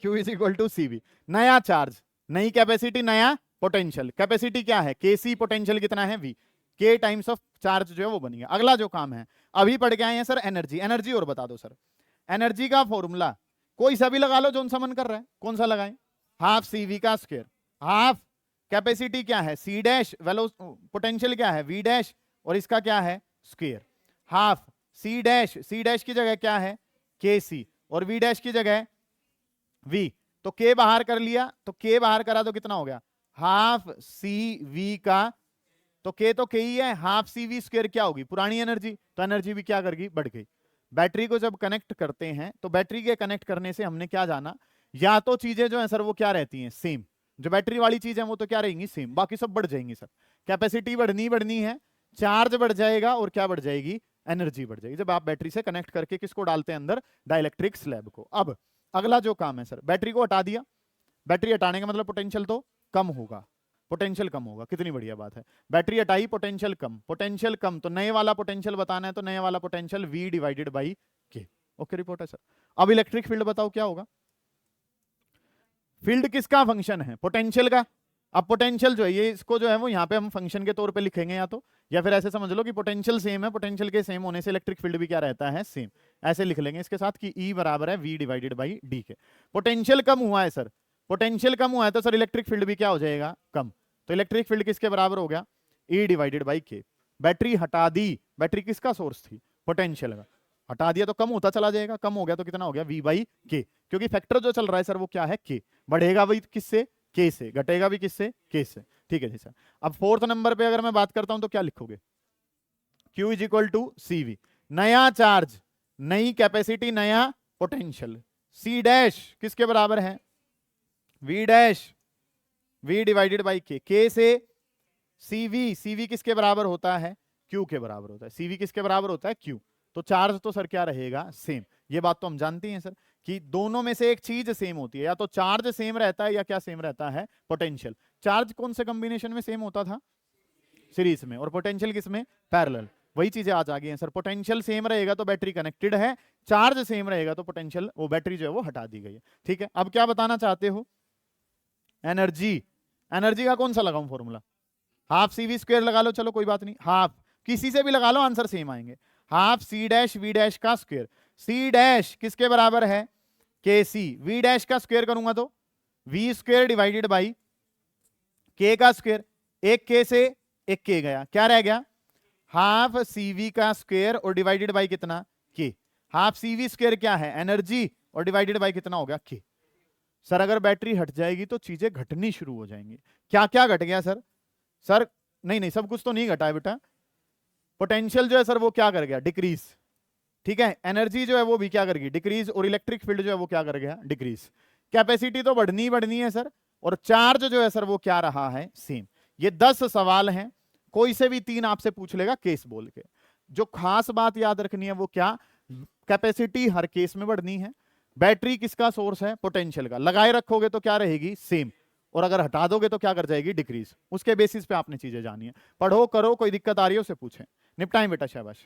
Q is equal to CV। नया चार्ज, नई कैपेसिटी, नया पोटेंशियल। कैपेसिटी क्या है, KC। पोटेंशियल कितना है, V। K times of charge जो है वो बन गया। अगला जो काम है, अभी पढ़ के आए हैं सर, एनर्जी। एनर्जी और बता दो सर, एनर्जी का फॉर्मूला कोई सा भी लगा लो, जो सा मन कर रहा है। कौन सा लगाएं, हाफ CV का स्क्वायर। हाफ कैपेसिटी क्या है, C डैश, पोटेंशियल क्या है, V डैश, और इसका क्या है, square. Half C dash, C dash की जगह क्या है, KC, और V डैश की जगह V। तो K बाहर कर लिया, तो K बाहर करा तो कितना हो गया, हाफ CV का, तो K तो K ही है, हाफ CV स्क्वायर क्या होगी, पुरानी एनर्जी, तो एनर्जी भी क्या कर गई, बढ़ गई। बैटरी को जब कनेक्ट करते हैं तो बैटरी के कनेक्ट करने से हमने क्या जाना, या तो चीजें जो है सर वो क्या रहती हैं, सेम। जो बैटरी वाली चीज है वो तो क्या रहेंगी, सेम, बाकी सब बढ़ जाएंगी सर। कैपेसिटी बढ़नी है, चार्ज बढ़ जाएगा, और क्या बढ़ जाएगी, एनर्जी बढ़ जाएगी, जब आप बैटरी से कनेक्ट करके किसको डालते हैं अंदर, डाइलेक्ट्रिक स्लैब को। अब अगला जो काम है सर, बैटरी को हटा दिया। बैटरी हटाने का मतलब पोटेंशियल तो कम होगा, पोटेंशियल कम होगा, कितनी बढ़िया बात है। बैटरी हटाई, पोटेंशियल कम, पोटेंशियल कम, तो नए वाला पोटेंशियल बताना है, तो नए वाला potential V divided by K। Okay report है सर। अब इलेक्ट्रिक फील्ड बताओ क्या होगा, फील्ड किसका फंक्शन है, पोटेंशियल का। अब पोटेंशियल जो है ये, इसको जो है वो यहाँ पे हम फंक्शन के तौर पे लिखेंगे, या फिर ऐसे समझ लो कि पोटेंशियल सेम है, पोटेंशियल के सेम होने से इलेक्ट्रिक फील्ड भी क्या रहता है, सेम। ऐसे लिख लेंगे इसके साथ कि E बराबर है V डिवाइडेड बाई D के। पोटेंशियल कम हुआ है सर, पोटेंशियल कम हुआ है तो सर इलेक्ट्रिक फील्ड भी क्या हो जाएगा, कम। तो इलेक्ट्रिक फील्ड किसके बराबर हो गया, E divided by K। Battery हटा दी, बैटरी किसका सोर्स थी, पोटेंशियल का, हटा दिया तो कम होता चला जाएगा, कम हो गया तो कितना हो गया, V बाई K। क्योंकि फैक्टर जो चल रहा है सर वो क्या है, K। बढ़ेगा भी किससे, K से, घटेगा भी किससे, K से। ठीक है जी सर। अब फोर्थ नंबर पे अगर मैं बात करता हूं तो क्या लिखोगे, Q is equal to CV। नया चार्ज, नई कैपेसिटी, नया पोटेंशियल। C डैश किसके बराबर है, V dash, V divided by K। K से CV, CV किसके बराबर होता है, Q के बराबर होता है। CV किसके बराबर होता है, Q। तो चार्ज तो सर क्या रहेगा, सेम। ये बात तो हम जानते हैं सर कि दोनों में से एक चीज सेम होती है, या तो चार्ज सेम रहता है या क्या सेम रहता है, पोटेंशियल। चार्ज कौन से कॉम्बिनेशन में सेम होता था, सीरीज में, और पोटेंशियल किसमें, पैरेलल। वही चीजें आज आ गई हैं सर, पोटेंशियल सेम रहेगा तो बैटरी कनेक्टेड है, चार्ज सेम रहेगा तो पोटेंशियल, वो बैटरी जो है वो हटा दी गई है। ठीक है, अब क्या बताना चाहते हो, एनर्जी। एनर्जी का कौन सा लगाऊं फॉर्मूला, हाफ CV स्क्वायर लगा लो, चलो कोई बात नहीं, हाफ किसी से भी लगा लो, आंसर सेम आएंगे। Half C dash V dash का स्क्वायर। C डैश किसके बराबर है, KC। V डैश का स्क्वायर करूंगा तो V square divided by K का स्क्वायर। एक K से एक K गया, क्या रह गया, हाफ CV का स्क्वायर, और डिवाइडेड बाई कितना, K। हाफ CV स्क्वायर क्या है, एनर्जी, और डिवाइडेड बाई कितना हो गया, K। सर अगर बैटरी हट जाएगी तो चीजें घटनी शुरू हो जाएंगी। क्या क्या घट गया सर, सर नहीं सब कुछ तो नहीं घटा है बेटा। पोटेंशियल जो है सर वो क्या कर गया, डिक्रीज। ठीक है, एनर्जी जो है वो भी क्या कर गई, डिक्रीज, और इलेक्ट्रिक फील्ड जो है वो क्या कर गया, डिक्रीज। कैपेसिटी तो बढ़नी ही बढ़नी है सर, और चार्ज जो है सर वो क्या रहा है, सेम। ये 10 सवाल हैं, कोई से भी 3 आपसे पूछ लेगा केस बोल के। जो खास बात याद रखनी है वो क्या, कैपेसिटी हर केस में बढ़नी है, बैटरी किसका सोर्स है, पोटेंशियल का, लगाए रखोगे तो क्या रहेगी, सेम, और अगर हटा दोगे तो क्या कर जाएगी, डिक्रीज। उसके बेसिस पे आपने चीजें जानी है। पढ़ो करो, कोई दिक्कत आ रही है उसे पूछें। निपटाएं बेटा, शाबाश।